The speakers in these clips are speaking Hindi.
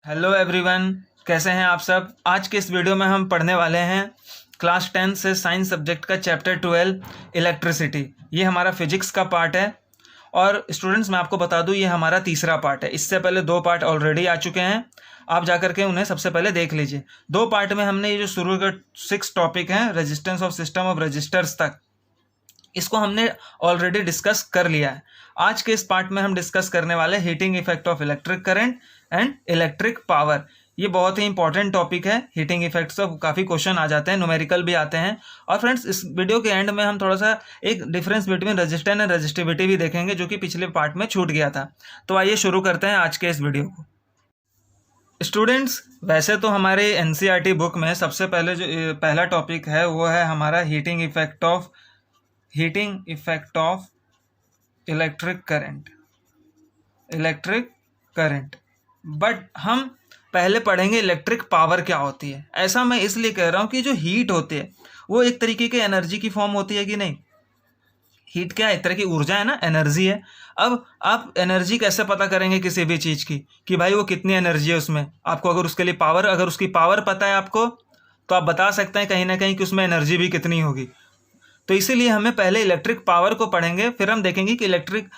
हेलो एवरीवन, कैसे हैं आप सब। आज के इस वीडियो में हम पढ़ने वाले हैं क्लास 10 से साइंस सब्जेक्ट का चैप्टर 12 इलेक्ट्रिसिटी। ये हमारा फिजिक्स का पार्ट है और स्टूडेंट्स मैं आपको बता दूं ये हमारा तीसरा पार्ट है। इससे पहले 2 पार्ट ऑलरेडी आ चुके हैं, आप जाकर के उन्हें सबसे पहले देख लीजिए। 2 पार्ट में हमने ये जो शुरू का 6 टॉपिक हैं resistance of system of registers तक, इसको हमने ऑलरेडी डिस्कस कर लिया है। आज के इस पार्ट में हम डिस्कस करने वाले heating effect of electric current and electric power. ये बहुत ही इंपॉर्टेंट टॉपिक है। हीटिंग इफेक्ट्स से काफ़ी क्वेश्चन आ जाते हैं, न्यूमेरिकल भी आते हैं। और फ्रेंड्स इस वीडियो के एंड में हम थोड़ा सा एक difference between resistance and resistivity भी देखेंगे, जो कि पिछले पार्ट में छूट गया था। तो आइए शुरू करते हैं आज के इस वीडियो को। स्टूडेंट्स, वैसे तो हमारे एनसीईआरटी बुक में सबसे पहले जो पहला टॉपिक है वो है हमारा heating effect of electric current. But हम पहले पढ़ेंगे इलेक्ट्रिक पावर क्या होती है। ऐसा मैं इसलिए कह रहा हूँ कि जो हीट होती है वो एक तरीके की एनर्जी की फॉर्म होती है कि नहीं। हीट क्या है? एक तरह की ऊर्जा है ना, एनर्जी है। अब आप एनर्जी कैसे पता करेंगे किसी भी चीज़ की कि भाई वो कितनी एनर्जी है उसमें? आपको अगर उसके लिए पावर, अगर उसकी पावर पता है आपको, तो आप बता सकते हैं कहीं ना कहीं कि उसमें एनर्जी भी कितनी होगी। तो इसीलिए हमें पहले इलेक्ट्रिक पावर को पढ़ेंगे, फिर हम देखेंगे कि इलेक्ट्रिक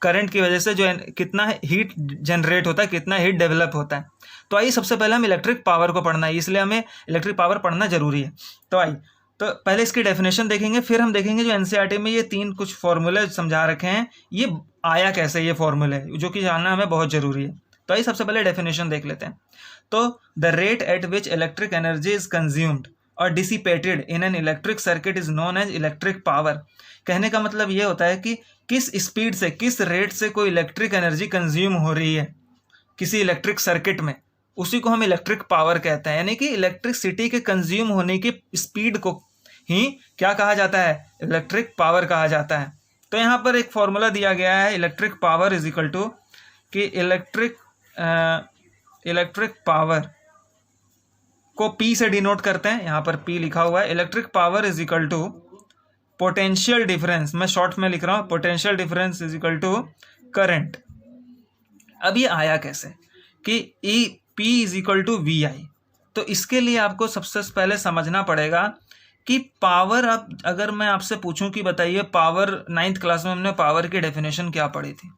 करंट की वजह से जो कितना हीट जनरेट होता है, कितना हीट डेवलप होता है। तो आइए सबसे पहले हम इलेक्ट्रिक पावर को पढ़ना है, इसलिए हमें इलेक्ट्रिक पावर पढ़ना जरूरी है। तो आइए तो पहले इसकी डेफिनेशन देखेंगे, फिर हम देखेंगे जो एनसीईआरटी में ये 3 कुछ फॉर्मूले समझा रखे हैं, ये आया कैसे, ये फॉर्मूले जो कि जानना हमें बहुत जरूरी है। तो आइए सबसे पहले डेफिनेशन देख लेते हैं। तो the rate at which electric energy is consumed or dissipated in an electric circuit is known as electric power. कहने का मतलब ये होता है कि किस स्पीड से, किस रेट से कोई इलेक्ट्रिक एनर्जी कंज्यूम हो रही है किसी इलेक्ट्रिक सर्किट में, उसी को हम इलेक्ट्रिक पावर कहते हैं। यानी कि इलेक्ट्रिसिटी के कंज्यूम होने की स्पीड को ही क्या कहा जाता है? इलेक्ट्रिक पावर कहा जाता है। तो यहाँ पर एक फॉर्मूला दिया गया है, electric power is equal to कि इलेक्ट्रिक पावर को P से डिनोट करते हैं, यहाँ पर P लिखा हुआ है। Electric power is equal to potential difference, मैं शॉर्ट में लिख रहा हूँ, potential difference is equal to current. अब ये आया कैसे कि P is equal to V I. तो इसके लिए आपको सबसे पहले समझना पड़ेगा कि पावर, अब अगर मैं आपसे पूछूं कि बताइए पावर, 9th क्लास में हमने पावर की डेफिनेशन क्या पढ़ी थी?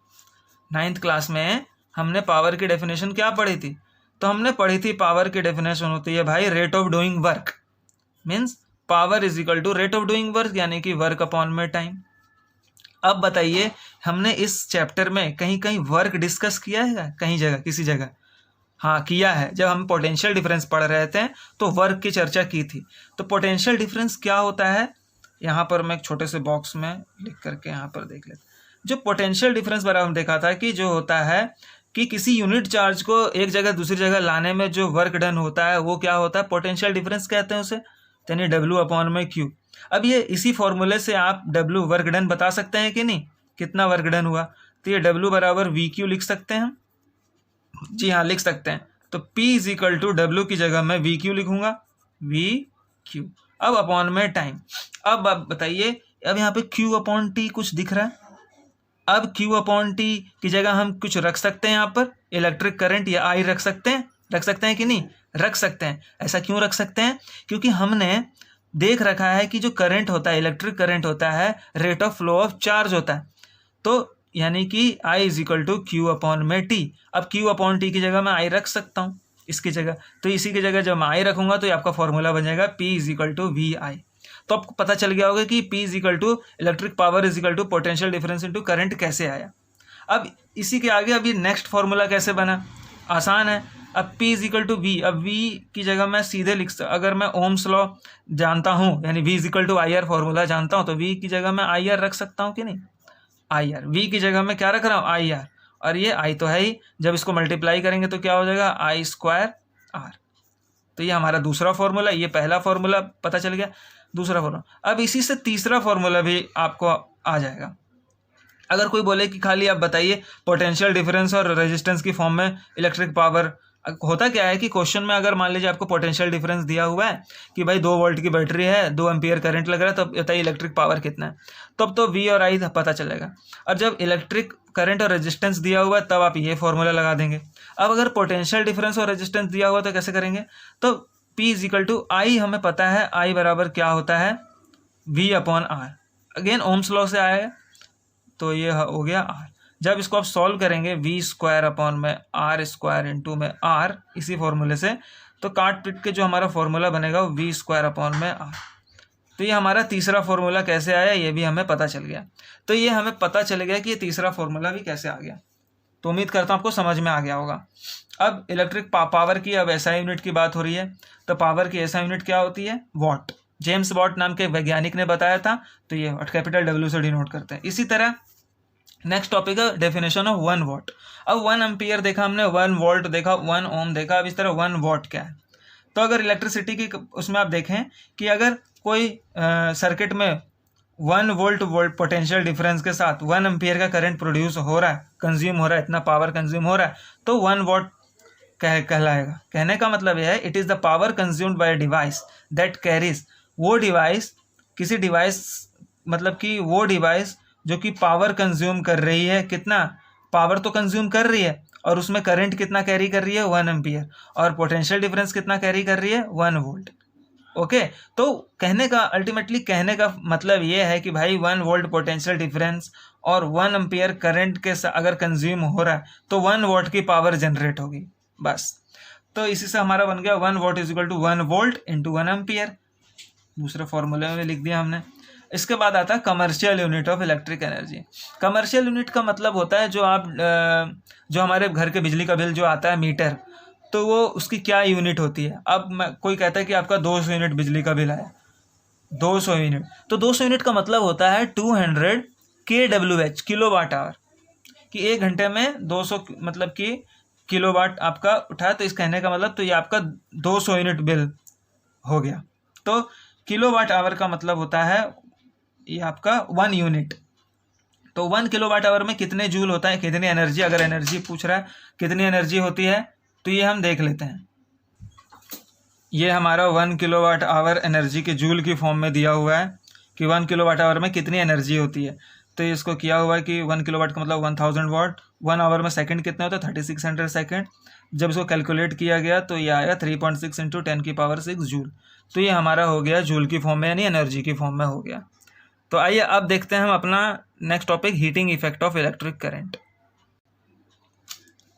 9th क्लास में हमने पावर की डेफिनेशन क्या पढ़ी थी? तो हमने पढ़ी थी पावर की डेफिनेशन होती है भाई rate of doing work, means power is equal to rate of doing work, यानी कि वर्क अपॉन में टाइम। अब बताइए हमने इस चैप्टर में कहीं कहीं वर्क डिस्कस किया है? कहीं जगह, किसी जगह? हाँ किया है। जब हम पोटेंशियल डिफरेंस पढ़ रहे थे तो वर्क की चर्चा की थी। तो पोटेंशियल डिफरेंस क्या होता है, यहाँ पर मैं एक छोटे से बॉक्स में लिख करके यहाँ पर देख लेते। जो पोटेंशियल डिफरेंस बराबर हम देखा था कि जो होता है कि किसी यूनिट चार्ज को एक जगह दूसरी जगह लाने में जो वर्क डन होता है वो क्या होता है? पोटेंशियल डिफरेंस कहते हैं उसे, यानी W अपॉन में Q। अब ये इसी फॉर्मूले से आप W वर्क डन बता सकते हैं कि नहीं, कितना वर्क डन हुआ? तो ये W बराबर VQ लिख सकते हैं। जी हाँ, लिख सकते हैं। तो P is equal to W की जगह मैं VQ लिखूंगा, VQ। अब अपॉन में टाइम। अब आप बताइए, अब यहाँ पे Q अपॉन T कुछ दिख रहा है? अब Q अपॉन T की जगह हम कुछ रख सकते हैं, यहाँ पर इलेक्ट्रिक करंट या I रख सकते हैं कि नहीं? रख सकते हैं। ऐसा क्यों रख सकते हैं? क्योंकि हमने देख रखा है कि जो करंट होता है, इलेक्ट्रिक करंट होता है, rate of flow of charge होता है। तो यानी कि I is equal to Q upon में T। अब Q अपॉन T की जगह मैं I रख सकता हूँ इसकी जगह। तो इसी की जगह जब मैं I रखूंगा तो ये आपका फॉर्मूला बन जाएगा P is equal to V I. तो आपको पता चल गया होगा कि P is equal to electric power is equal to potential difference into current कैसे आया। अब इसी के आगे अभी नेक्स्ट फॉर्मूला कैसे बना? आसान है। अब P is equal to V, अब V की जगह मैं सीधे लिख सकता, अगर मैं ओम्स लॉ जानता हूँ यानी V is equal to I R formula जानता हूँ, तो V की जगह मैं आई आर रख सकता हूँ कि नहीं? आई आर, V की जगह मैं क्या रख रहा हूँ? आई आर, और ये I तो है ही, जब इसको मल्टीप्लाई करेंगे तो क्या हो जाएगा? I square R। तो ये हमारा दूसरा फॉर्मूला, ये पहला फॉर्मूला पता चल गया, दूसरा फॉर्मूला। अब इसी से तीसरा फॉर्मूला भी आपको आ जाएगा। अगर कोई बोले कि खाली आप बताइए पोटेंशियल डिफरेंस और रेजिस्टेंस की फॉर्म में इलेक्ट्रिक पावर, होता क्या है कि क्वेश्चन में अगर मान लीजिए आपको पोटेंशियल डिफरेंस दिया हुआ है कि भाई 2 वोल्ट की बैटरी है, 2 एम्पियर करंट लग रहा है, तो बताइए इलेक्ट्रिक पावर कितना है। तब तो V और I पता चलेगा। और जब इलेक्ट्रिक करंट और रेजिस्टेंस दिया हुआ है तब आप ये फॉर्मूला लगा देंगे। अब अगर पोटेंशियल डिफरेंस और रेजिस्टेंस दिया हुआ तो कैसे करेंगे, तो P इज इक्वल टू आई, हमें पता है I बराबर क्या होता है V upon R, again Ohm's law से आया है, तो ये हो गया R। जब इसको आप सॉल्व करेंगे V स्क्वायर अपॉन में R स्क्वायर इंटू में R, इसी फॉर्मूले से, तो काट पिट के जो हमारा फॉर्मूला बनेगा वो V स्क्वायर अपॉन में R। तो ये हमारा तीसरा फॉर्मूला कैसे आया ये भी हमें पता चल गया। तो ये हमें पता चल गया कि ये तीसरा फॉर्मूला भी कैसे आ गया। तो उम्मीद करता हूँ आपको समझ में आ गया होगा। अब इलेक्ट्रिक पावर की अब एसआई यूनिट की बात हो रही है, तो पावर की एसआई यूनिट क्या होती है, वॉट। जेम्स वॉट नाम के वैज्ञानिक ने बताया था, तो ये कैपिटल W से डिनोट करते हैं। इसी तरह नेक्स्ट टॉपिक है डेफिनेशन ऑफ 1 वॉट। अब 1 एम्पियर देखा हमने, 1 वोल्ट देखा, 1 ओम देखा, अब इस तरह 1 वॉट क्या है। तो अगर इलेक्ट्रिसिटी की उसमें आप देखें कि अगर कोई सर्किट में 1 वोल्ट पोटेंशियल डिफरेंस के साथ 1 एम्पियर का करंट प्रोड्यूस हो रहा है, कंज्यूम हो रहा है, इतना पावर कंज्यूम हो रहा है, तो 1 वॉट कहलाएगा। कहने का मतलब यह है it is the power consumed bye device that carries, वो डिवाइस, किसी डिवाइस मतलब कि वो डिवाइस जो कि पावर कंज्यूम कर रही है, कितना पावर तो कंज्यूम कर रही है, और उसमें करंट कितना कैरी कर रही है 1 एम्पियर, और पोटेंशियल डिफरेंस कितना कैरी कर रही है 1 वोल्ट। ओके, तो कहने का अल्टीमेटली कहने का मतलब ये है कि भाई 1 वोल्ट पोटेंशियल डिफरेंस और 1 एम्पियर करंट के अगर कंज्यूम हो रहा है तो 1 वोल्ट की पावर जनरेट होगी बस। तो इसी से हमारा बन गया 1 volt is equal to 1 volt into 1 ampere, दूसरे फॉर्मूले में लिख दिया हमने। इसके बाद आता है commercial unit of electric energy. Commercial unit का मतलब होता है जो हमारे घर के बिजली का बिल जो आता है मीटर, तो वो उसकी क्या यूनिट होती है। अब कोई कहता है कि आपका 200 यूनिट बिजली का बिल आया, 200 यूनिट, तो 200 यूनिट का मतलब होता है 200 kWh, किलो वाट आवर, कि 1 घंटे में 200 मतलब कि किलोवाट आपका उठा, तो इस कहने का मतलब तो ये आपका 200 यूनिट बिल हो गया। तो किलोवाट आवर का मतलब होता है ये आपका 1 यूनिट। तो 1 किलोवाट आवर में कितने जूल होता है, कितनी एनर्जी, अगर एनर्जी पूछ रहा है कितनी एनर्जी होती है, तो ये हम देख लेते हैं। ये हमारा 1 किलोवाट आवर एनर्जी के जूल की फॉर्म में दिया हुआ है कि 1 किलोवाट आवर में कितनी एनर्जी होती है। तो इसको किया हुआ है कि 1 किलोवाट का मतलब 1000 वाट, 1 आवर में सेकंड कितने होता है 3600 सेकंड। जब इसको कैलकुलेट किया गया तो ये आया 3.6 इंटू 10⁶ जूल। तो ये हमारा हो गया जूल की फॉर्म में, यानी एनर्जी की फॉर्म में हो गया। तो आइए अब देखते हैं हम अपना next topic, heating effect of electric current.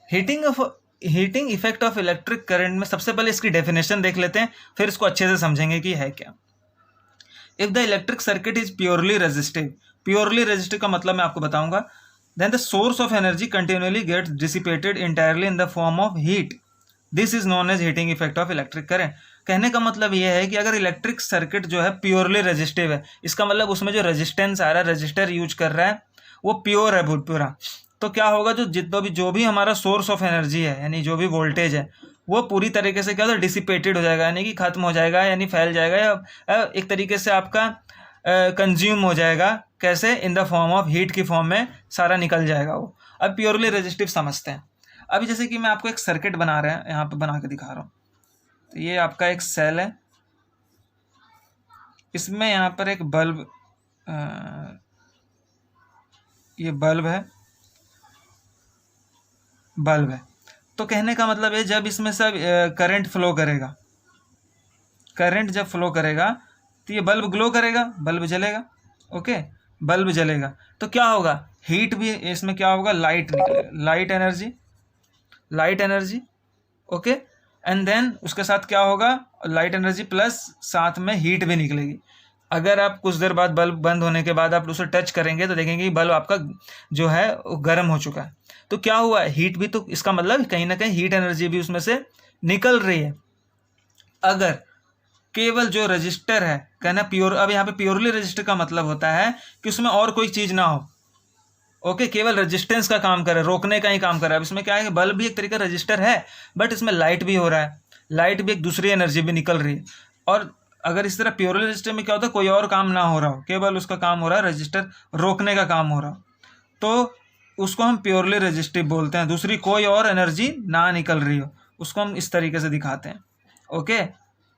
Heating effect of electric current में सबसे पहले इसकी डेफिनेशन देख लेते हैं, फिर इसको अच्छे से समझेंगे कि है क्या। If the electric circuit is purely resistive, purely resistive का मतलब मैं आपको बताऊंगा, then the source of energy continuously gets dissipated entirely in the form of heat, this is known as heating effect of electric current. कहने का मतलब यह है कि अगर इलेक्ट्रिक सर्किट जो है प्योरली रेजिस्टिव है, इसका मतलब उसमें जो रेजिस्टेंस आ रहा है, रजिस्टर यूज कर रहा है, वो प्योर है पूरा, तो क्या होगा, जो भी हमारा सोर्स ऑफ एनर्जी है, यानी जो भी वोल्टेज है, वो पूरी तरीके से क्या होता है डिसिपेटेड हो जाएगा, यानी कि खत्म हो जाएगा, यानी फैल जाएगा, या एक तरीके से आपका कंज्यूम हो जाएगा। कैसे, इन द फॉर्म ऑफ हीट की फॉर्म में सारा निकल जाएगा वो। अब प्योरली रेजिस्टिव समझते हैं। अभी जैसे कि मैं आपको एक सर्किट बना रहे हैं, यहाँ पे बना के दिखा रहा हूँ। तो ये आपका एक सेल है, इसमें यहाँ पर एक बल्ब, ये बल्ब है। तो कहने का मतलब है जब इसमें सब करंट फ्लो करेगा, करंट जब फ्लो करेगा तो ये बल्ब ग्लो करेगा, बल्ब जलेगा। ओके, बल्ब जलेगा तो क्या होगा, हीट भी इसमें क्या होगा, लाइट निकलेगा, light energy. Okay, and then उसके साथ क्या होगा, लाइट एनर्जी प्लस साथ में हीट भी निकलेगी। अगर आप कुछ देर बाद बल्ब बंद होने के बाद आप उसे टच करेंगे तो देखेंगे कि बल्ब आपका जो है गर्म हो चुका है। तो क्या हुआ, हीट भी, तो इसका मतलब कहीं ना कहीं हीट एनर्जी भी उसमें से निकल रही है। अगर केवल जो रजिस्टर है, कहना प्योर, अब यहाँ पे प्योरली रजिस्टर का मतलब होता है कि उसमें और कोई चीज ना हो। ओके, केवल रेजिस्टेंस का काम कर रहा है, रोकने का ही काम कर रहा है। अब इसमें क्या है कि बल्ब भी एक तरीका रजिस्टर है, बट इसमें लाइट भी हो रहा है, लाइट भी एक दूसरी एनर्जी भी निकल रही है। और अगर इस तरह प्योरली रजिस्टर में क्या होता है, कोई और काम ना हो रहा हो, केवल उसका काम हो रहा है रजिस्टर रोकने का काम हो रहा हो, तो उसको हम प्योरली रजिस्टिव बोलते हैं। दूसरी कोई और एनर्जी ना निकल रही हो, उसको हम इस तरीके से दिखाते हैं। ओके,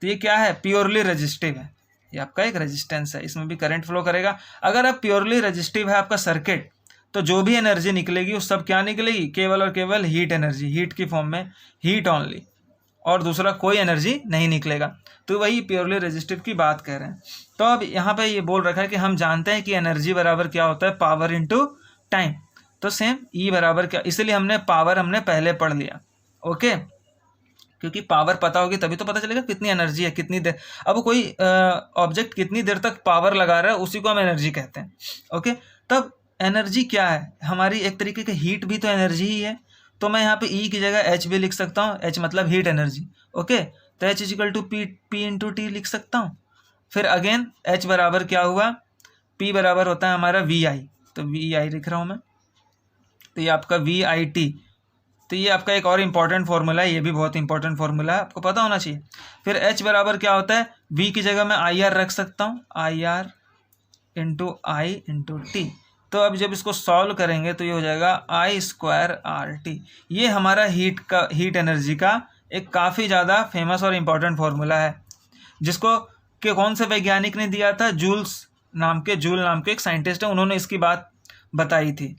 तो ये क्या है, प्योरली रजिस्टिव है, ये आपका एक रेजिस्टेंस है, इसमें भी करंट फ्लो करेगा। अगर आप प्योरली रजिस्टिव है आपका सर्किट, तो जो भी एनर्जी निकलेगी वो सब क्या निकलेगी, केवल और केवल हीट एनर्जी, हीट की फॉर्म में, हीट ओनली, और दूसरा कोई एनर्जी नहीं निकलेगा। तो वही प्योरली रेजिस्टिव की बात कर रहे हैं। तो अब यहाँ पे ये बोल रखा है कि हम जानते हैं कि एनर्जी बराबर क्या होता है, पावर इंटू टाइम। तो सेम ई बराबर क्या, इसलिए हमने पावर हमने पहले पढ़ लिया, ओके, क्योंकि पावर पता होगी तभी तो पता चलेगा कितनी एनर्जी है, कितनी देर। अब कोई ऑब्जेक्ट कितनी देर तक पावर लगा रहा है उसी को हम एनर्जी कहते हैं, ओके। तब एनर्जी क्या है, हमारी एक तरीके की हीट भी तो एनर्जी ही है। तो मैं यहाँ पे ई की जगह एच भी लिख सकता हूँ, एच मतलब हीट एनर्जी, ओके। तो H is equal to P into T लिख सकता हूँ। फिर अगेन एच बराबर क्या हुआ, पी बराबर होता है हमारा वी आई, तो वी आई लिख रहा हूँ मैं, तो ये आपका वी आई टी। तो ये आपका एक और इम्पॉर्टेंट फार्मूला है, ये भी बहुत इंपॉर्टेंट फार्मूला है, आपको पता होना चाहिए। फिर एच बराबर क्या होता है, वी की जगह मैं आई आर रख सकता हूँ, I R into I into T. तो अब जब इसको सॉल्व करेंगे तो ये हो जाएगा आई स्क्वायर आर टी। ये हमारा हीट एनर्जी का एक काफ़ी ज़्यादा फेमस और इम्पॉर्टेंट फार्मूला है, जिसको कि कौन से वैज्ञानिक ने दिया था, जूल नाम के एक साइंटिस्ट है, उन्होंने इसकी बात बताई थी।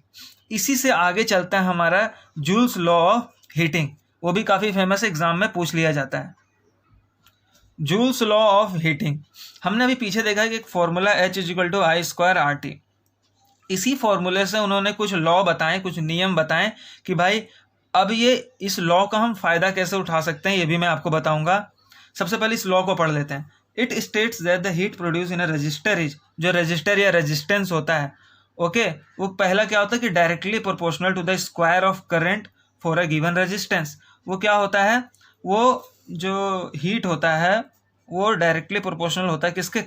इसी से आगे चलता है हमारा जूल्स लॉ ऑफ हीटिंग, वो भी काफ़ी फेमस एग्जाम में पूछ लिया जाता है। जूल्स लॉ ऑफ हीटिंग हमने अभी पीछे देखा है कि एक formula H is equal to I square R T. इसी फॉर्मूले से उन्होंने कुछ लॉ बताएं, कुछ नियम बताएं कि भाई अब ये इस लॉ का हम फ़ायदा कैसे उठा सकते हैं, ये भी मैं आपको बताऊंगा। सबसे पहले इस लॉ को पढ़ लेते हैं। It states that the heat produce in a register is, जो रजिस्टर या रेजिस्टेंस होता है, ओके, वो पहला क्या होता है कि directly proportional to the square of current for a given resistance. वो क्या होता है, वो जो हीट होता है वो डायरेक्टली प्रोपोर्शनल होता है किसके,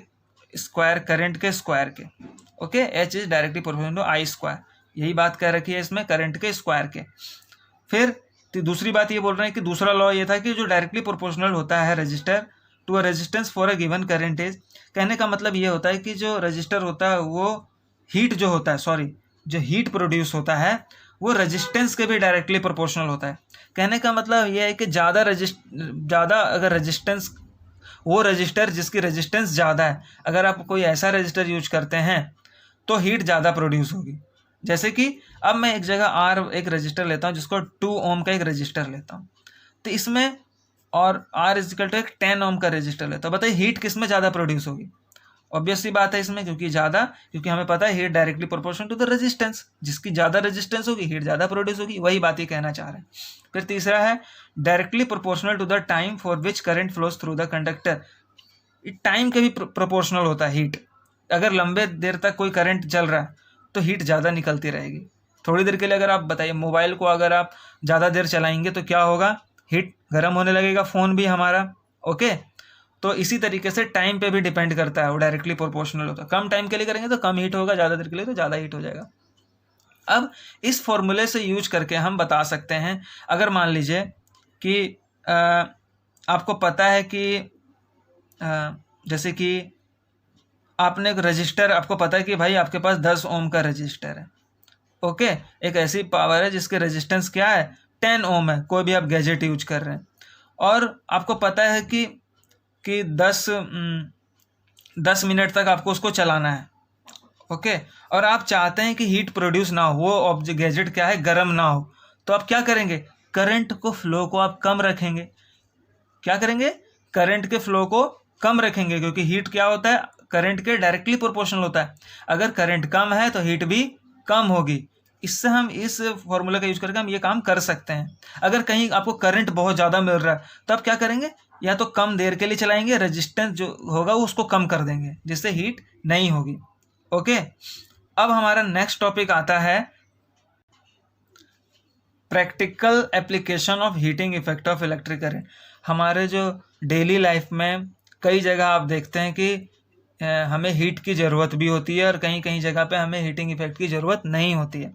स्क्वायर, करंट के स्क्वायर के, okay. H is directly proportional to I square, यही बात कह रखी है इसमें, करंट के स्क्वायर के। फिर तो दूसरी बात ये बोल रहे हैं कि दूसरा लॉ ये था कि जो डायरेक्टली प्रोपोर्शनल होता है register to a resistance for a given current is, कहने का मतलब ये होता है कि जो रजिस्टर होता है वो हीट जो होता है, सॉरी, जो हीट प्रोड्यूस होता है वो रेजिस्टेंस के भी डायरेक्टली प्रोपोर्शनल होता है। कहने का मतलब ये है कि ज़्यादा अगर रेजिस्टेंस, वो रजिस्टर जिसकी रेजिस्टेंस ज़्यादा है, अगर आप कोई ऐसा रजिस्टर यूज करते हैं तो हीट ज़्यादा प्रोड्यूस होगी। जैसे कि अब मैं एक जगह आर एक रजिस्टर लेता हूँ, जिसको 2 ओम का एक रजिस्टर लेता हूँ, तो इसमें और आर इजिकल टू एक 10 ओम का रजिस्टर लेता हूँ, बताइए हीट किस में ज़्यादा प्रोड्यूस होगी। ऑब्वियसली बात है इसमें, क्योंकि हमें पता है heat directly proportional to the resistance, जिसकी ज़्यादा रेजिस्टेंस होगी हीट ज़्यादा प्रोड्यूस होगी, वही बात ये कहना चाह रहे हैं। फिर तीसरा है directly proportional to the time for which current flows through the conductor. Time के भी प्रोपोर्शनल होता है हीट। अगर लंबे देर तक कोई करंट चल रहा है तो हीट ज़्यादा निकलती रहेगी। थोड़ी देर के लिए अगर आप बताइए मोबाइल को अगर आप ज़्यादा देर चलाएंगे तो क्या होगा, हीट गर्म होने लगेगा, फ़ोन भी हमारा, ओके। तो इसी तरीके से टाइम पे भी डिपेंड करता है, वो डायरेक्टली प्रोपोर्शनल होता है। कम टाइम के लिए करेंगे तो कम हीट होगा, ज़्यादा देर के लिए तो ज़्यादा हीट हो जाएगा। अब इस फॉर्मूले से यूज करके हम बता सकते हैं, अगर मान लीजिए कि आपको पता है कि जैसे कि आपने एक रजिस्टर, आपको पता है कि भाई आपके पास 10 ओम का रजिस्टर है, ओके। एक ऐसी पावर है जिसके रेजिस्टेंस क्या है, 10 ओम है, कोई भी आप गैजेट यूज कर रहे हैं, और आपको पता है कि 10 मिनट तक आपको उसको चलाना है, ओके। और आप चाहते हैं कि हीट प्रोड्यूस ना हो, वो ऑब्जेक्ट गैजेट क्या है, गर्म ना हो, तो आप क्या करेंगे, करंट को फ्लो को आप कम रखेंगे। क्या करेंगे, करंट के फ्लो को कम रखेंगे, क्योंकि हीट क्या होता है, करंट के डायरेक्टली प्रोपोर्शनल होता है। अगर करंट कम है तो हीट भी कम होगी। इससे हम इस फॉर्मूले का यूज करके हम ये काम कर सकते हैं। अगर कहीं आपको करंट बहुत ज़्यादा मिल रहा है तो आप क्या करेंगे, या तो कम देर के लिए चलाएंगे, रेजिस्टेंस जो होगा वो उसको कम कर देंगे, जिससे हीट नहीं होगी, ओके। अब हमारा नेक्स्ट टॉपिक आता है practical application of heating effect of electric current. हमारे जो डेली लाइफ में कई जगह आप देखते हैं कि हमें हीट की ज़रूरत भी होती है और कहीं कहीं जगह पे हमें हीटिंग इफेक्ट की ज़रूरत नहीं होती है।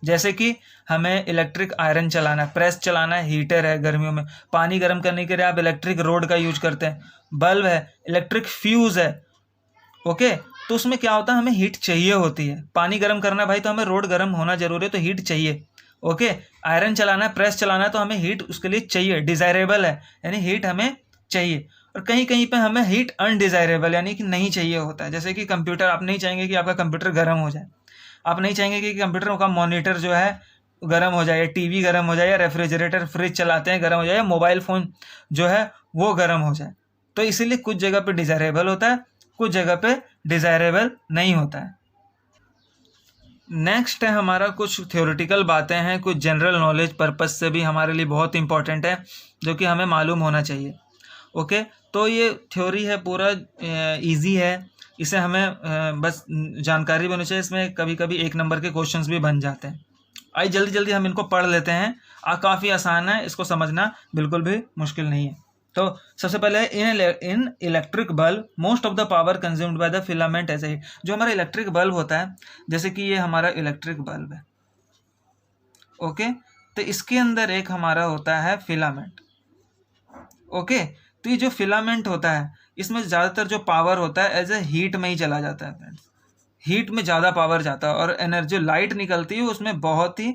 जैसे कि हमें इलेक्ट्रिक आयरन चलाना है, प्रेस चलाना है, हीटर है, गर्मियों में पानी गर्म करने के लिए आप इलेक्ट्रिक रोड का यूज करते हैं, बल्ब है, इलेक्ट्रिक फ्यूज़ है, ओके। तो उसमें क्या होता है, हमें हीट चाहिए होती है। पानी गर्म करना है भाई तो हमें रोड गर्म होना जरूरी है, तो हीट चाहिए, ओके। आयरन चलाना है, प्रेस चलाना है, तो हमें हीट उसके लिए चाहिए, डिज़ायरेबल है, यानी हीट हमें चाहिए। और कहीं कहीं पे हमें हीट अनडिज़ायरेबल यानी कि नहीं चाहिए होता है। जैसे कि कंप्यूटर, आप नहीं चाहेंगे कि आपका कंप्यूटर गर्म हो जाए, आप नहीं चाहेंगे कि कंप्यूटर का मॉनिटर जो है गर्म हो जाए, या टीवी गर्म हो जाए, या रेफ्रिजरेटर फ्रिज चलाते हैं गर्म हो जाए, या मोबाइल फ़ोन जो है वो गर्म हो जाए। तो इसीलिए कुछ जगह पे डिज़ायरेबल होता है, कुछ जगह पे डिज़ायरेबल नहीं होता है। नेक्स्ट है हमारा कुछ थ्योरेटिकल बातें हैं, कुछ जनरल नॉलेज पर्पस से भी हमारे लिए बहुत इंपॉर्टेंट है, जो कि हमें मालूम होना चाहिए। ओके, तो ये थ्योरी है पूरा इजी है, इसे हमें बस जानकारी भी होनी चाहिए। इसमें कभी कभी 1 नंबर के क्वेश्चंस भी बन जाते हैं। आइए जल्दी जल्दी हम इनको पढ़ लेते हैं। काफ़ी आसान है, इसको समझना बिल्कुल भी मुश्किल नहीं है। तो सबसे पहले in electric bulb most of the power consumed by the filament as a, जो हमारा इलेक्ट्रिक बल्ब होता है, जैसे कि ये हमारा इलेक्ट्रिक बल्ब है। ओके, तो इसके अंदर एक हमारा होता है फिलामेंट। ओके, तो ये जो फिलामेंट होता है इसमें ज़्यादातर जो पावर होता है एज ए हीट में ही चला जाता है फ्रेंड्स। हीट में ज़्यादा पावर जाता है, और एनर्जी लाइट निकलती है उसमें बहुत ही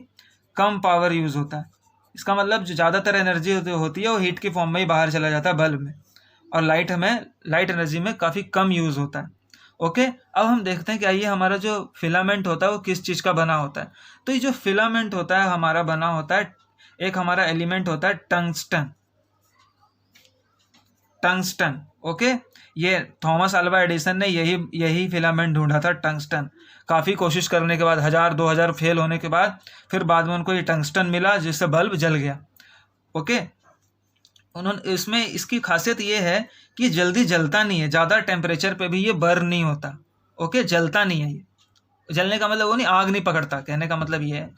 कम पावर यूज़ होता है। इसका मतलब जो ज़्यादातर एनर्जी होती है वो हीट की फॉर्म में ही बाहर चला जाता है बल्ब में, और लाइट एनर्जी में काफ़ी कम यूज़ होता है। ओके, अब हम देखते हैं कि ये हमारा जो फिलामेंट होता है वो किस चीज़ का बना होता है। तो ये जो फिलामेंट होता है हमारा बना होता है, एक हमारा एलिमेंट होता है टंगस्टन। टंगस्टन, ओके, ये थॉमस अल्वा एडिसन ने यही फिलामेंट ढूंढा था, टंगस्टन। काफ़ी कोशिश करने के बाद 1000-2000 फेल होने के बाद फिर बाद में उनको ये टंगस्टन मिला, जिससे बल्ब जल गया। ओके, उन्होंने इसमें इसकी खासियत ये है कि जल्दी जलता नहीं है, ज़्यादा टेम्परेचर पे भी ये बर्न नहीं होता। ओके, जलता नहीं है ये। जलने का मतलब वो नहीं, आग नहीं पकड़ता, कहने का मतलब ये है।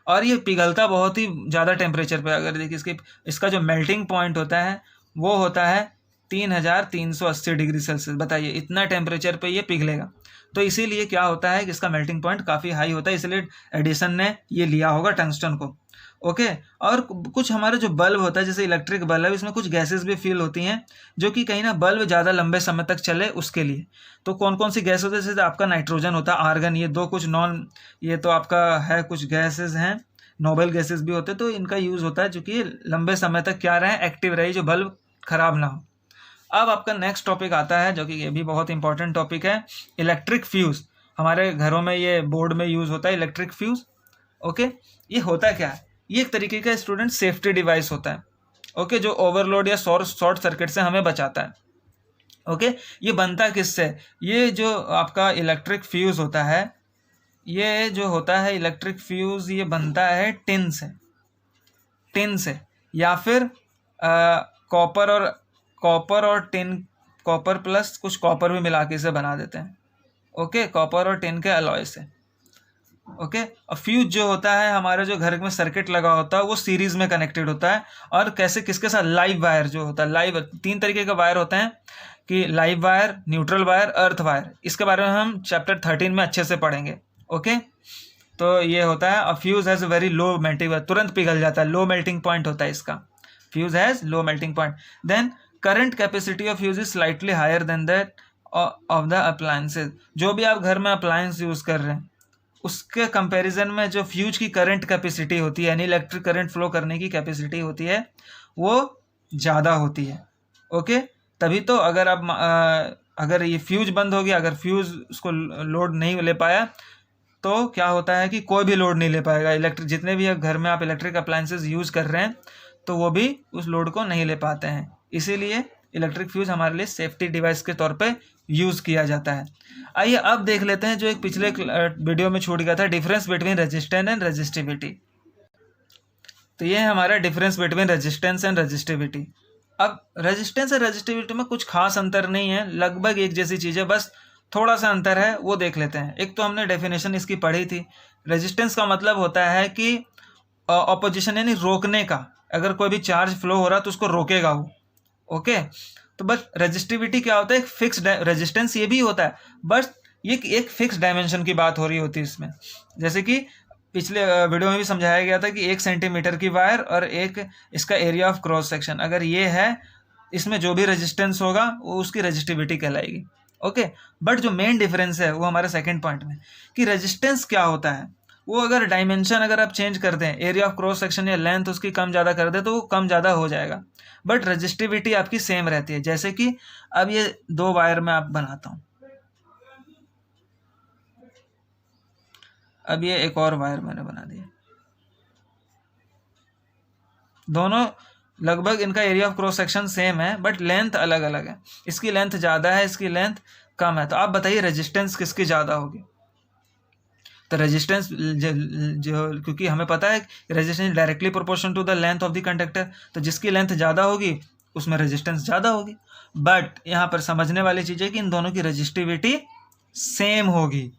और ये पिघलता बहुत ही ज़्यादा टेम्परेचर पे। अगर देखिए इसका जो मेल्टिंग पॉइंट होता है वो होता है 3380 डिग्री सेल्सियस। बताइए, इतना टेम्परेचर पे ये पिघलेगा। तो इसीलिए क्या होता है कि इसका मेल्टिंग पॉइंट काफ़ी हाई होता है, इसलिए एडिसन ने ये लिया होगा टंगस्टन को। ओके, और कुछ हमारा जो बल्ब होता है, जैसे इलेक्ट्रिक बल्ब है, इसमें कुछ गैसेस भी फील होती हैं, जो कि कहीं ना बल्ब ज़्यादा लंबे समय तक चले उसके लिए। तो कौन कौन सी गैस होती है, जैसे आपका नाइट्रोजन होता है, आर्गन, ये दो कुछ नॉन, ये तो आपका है कुछ गैसेस हैं, नोबल गैसेस भी होते हैं। तो इनका यूज़ होता है जो कि लंबे समय तक क्या रहे, एक्टिव रहे, जो बल्ब खराब ना हो। अब आपका नेक्स्ट टॉपिक आता है, जो कि ये भी बहुत इंपॉर्टेंट टॉपिक है, इलेक्ट्रिक फ्यूज़। हमारे घरों में ये बोर्ड में यूज़ होता है इलेक्ट्रिक फ्यूज़। ओके, ये होता क्या है, ये एक तरीके का स्टूडेंट सेफ्टी डिवाइस होता है। ओके, जो ओवरलोड या शॉर्ट सर्किट से हमें बचाता है। ओके, ये बनता किससे, ये जो आपका इलेक्ट्रिक फ्यूज़ होता है, ये जो होता है इलेक्ट्रिक फ्यूज़, ये बनता है टिन से, या फिर कॉपर और टिन, कॉपर प्लस कुछ कॉपर भी मिला के इसे बना देते हैं। ओके, कॉपर और टिन के अलॉय से। ओके, और फ्यूज जो होता है, हमारे जो घर में सर्किट लगा होता है वो सीरीज में कनेक्टेड होता है। और कैसे, किसके साथ, लाइव वायर जो होता है, लाइव 3 तरीके के वायर होते हैं, कि live wire, neutral wire, earth wire. इसके बारे में हम चैप्टर 13 में अच्छे से पढ़ेंगे। ओके, तो ये होता है। और fuse has very low melting, तुरंत पिघल जाता है, लो मेल्टिंग पॉइंट होता है इसका। Fuse has low melting point. Then current capacity of fuse is slightly higher than that of the appliances. जो भी आप घर में अप्लायंस यूज़ कर रहे हैं उसके कंपैरिजन में जो फ्यूज की करंट कैपेसिटी होती है, यानी इलेक्ट्रिक करंट फ्लो करने की कैपेसिटी होती है, वो ज़्यादा होती है। ओके, तभी तो अगर ये फ्यूज बंद हो गया, अगर फ्यूज उसको लोड नहीं ले पाया, तो क्या होता है कि कोई भी लोड नहीं ले पाएगा। इलेक्ट्रिक जितने भी घर में आप इलेक्ट्रिक अप्लायंसेज यूज़ कर रहे हैं, तो वो भी उस लोड को नहीं ले पाते हैं। इसीलिए इलेक्ट्रिक फ्यूज हमारे लिए सेफ्टी डिवाइस के तौर पे यूज़ किया जाता है। आइए अब देख लेते हैं जो एक पिछले वीडियो में छूट गया था, difference between resistance and resistivity. तो ये है हमारा difference between resistance and resistivity. अब रेजिस्टेंस और रेजिस्टिविटी में कुछ खास अंतर नहीं है, लगभग एक जैसी चीज़ें, बस थोड़ा सा अंतर है, वो देख लेते हैं। एक तो हमने डेफिनेशन इसकी पढ़ी थी। रेजिस्टेंस का मतलब होता है कि ऑपोजिशन, यानी रोकने का। अगर कोई भी चार्ज फ्लो हो रहा है तो उसको रोकेगा वो। ओके, तो बस रेजिस्टिविटी क्या होता है, एक फिक्स रेजिस्टेंस ये भी होता है, बस ये एक फिक्स डायमेंशन की बात हो रही होती है इसमें। जैसे कि पिछले वीडियो में भी समझाया गया था कि 1 सेंटीमीटर की वायर और एक इसका एरिया ऑफ क्रॉस सेक्शन, अगर ये है, इसमें जो भी रेजिस्टेंस होगा वो उसकी रेजिस्टिविटी कहलाएगी। ओके, बट जो मेन डिफरेंस है वो हमारे सेकेंड पॉइंट में, कि रेजिस्टेंस क्या होता है, वो अगर डायमेंशन अगर आप चेंज कर दें, एरिया ऑफ क्रॉस सेक्शन या लेंथ उसकी कम ज़्यादा कर दें, तो वो कम ज़्यादा हो जाएगा। बट रेजिस्टिविटी आपकी सेम रहती है। जैसे कि अब ये 2 वायर में आप बनाता हूँ, अब ये एक और वायर मैंने बना दिया, दोनों लगभग इनका area of cross section same है बट लेंथ अलग अलग है, इसकी लेंथ ज़्यादा है, इसकी लेंथ कम है। तो आप बताइए रेजिस्टेंस किसकी ज़्यादा होगी? तो रेजिस्टेंस जो क्योंकि हमें पता है resistance directly proportional to the length of the conductor, तो जिसकी लेंथ ज़्यादा होगी उसमें रेजिस्टेंस ज़्यादा होगी। बट यहाँ पर समझने वाली चीज़ है कि इन दोनों की रेजिस्टिविटी सेम होगी,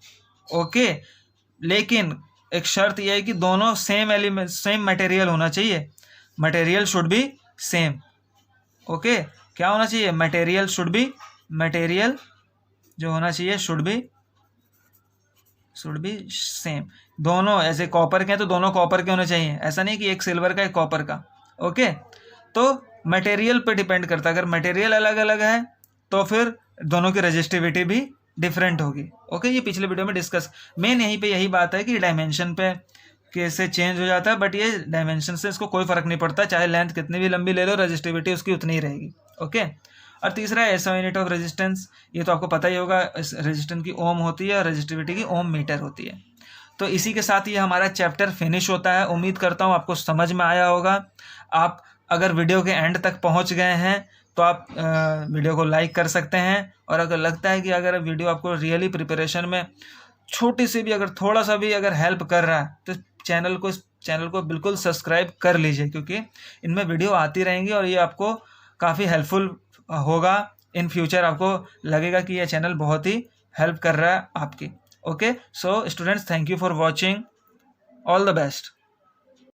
ओके। लेकिन एक शर्त यह है कि दोनों सेम एलिमेंट सेम मटेरियल होना चाहिए, material should be same, okay. क्या होना चाहिए? मटेरियल शुड बी, मटेरियल जो होना चाहिए शुड बी सेम। दोनों ऐसे कॉपर के हैं तो दोनों कॉपर के होने चाहिए, ऐसा नहीं कि एक सिल्वर का एक कॉपर का, ओके। तो मटेरियल पे डिपेंड करता है, अगर मटेरियल अलग अलग है तो फिर दोनों की रेजिस्टिविटी भी डिफरेंट होगी, ओके। ये पिछले वीडियो में डिस्कस, मेन यहीं पे यही बात है कि डायमेंशन पे कैसे चेंज हो जाता है, बट ये डायमेंशन से इसको कोई फर्क नहीं पड़ता, चाहे लेंथ कितनी भी लंबी ले लो रेजिस्टिविटी उसकी उतनी ही रहेगी, ओके। और तीसरा है एसआई यूनिट ऑफ रेजिस्टेंस, ये तो आपको पता ही होगा, रेजिस्टेंस की ओम होती है और रेजिस्टिविटी की ओम मीटर होती है। तो इसी के साथ ये हमारा चैप्टर फिनिश होता है। उम्मीद करता हूँ आपको समझ में आया होगा। आप अगर वीडियो के एंड तक पहुँच गए हैं तो आप वीडियो को लाइक कर सकते हैं, और अगर लगता है कि अगर वीडियो आपको रियली प्रिपरेशन में छोटी सी भी अगर थोड़ा सा भी अगर हेल्प कर रहा है तो चैनल को बिल्कुल सब्सक्राइब कर लीजिए, क्योंकि इनमें वीडियो आती रहेंगी और ये आपको काफ़ी हेल्पफुल होगा। इन फ्यूचर आपको लगेगा कि ये चैनल बहुत ही हेल्प कर रहा है आपकी, okay. So students, thank you for watching, all the best.